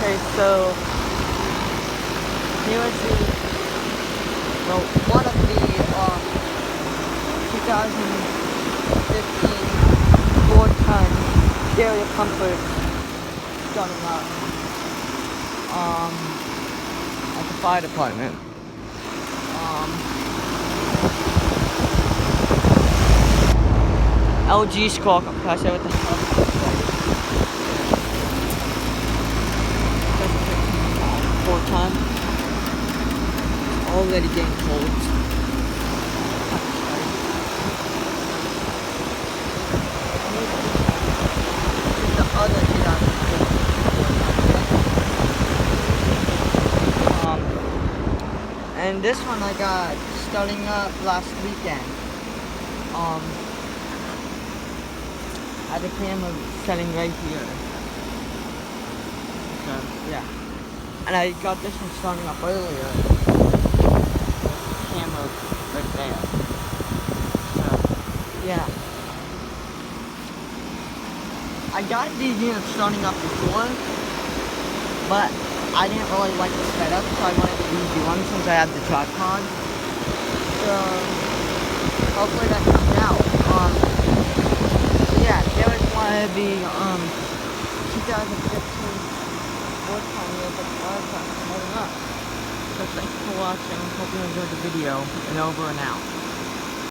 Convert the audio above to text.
Okay, so here is one of the 2015 4-ton stereo comfort starting up at the fire department. LG squawk compressor with the 4-ton. Already getting cold. The other 2015. And this one I got starting up last weekend. At the camera setting right here. So yeah. And I got this one starting up earlier. Camera right there. So yeah. I got these units starting up before, but I didn't really like the setup, so I wanted to use one since I have the tripod. So hopefully that comes out. Yeah, there was one of the 2015 4-ton units at the fire department holding up. So thanks for watching. Hope you enjoyed the video, and over and out.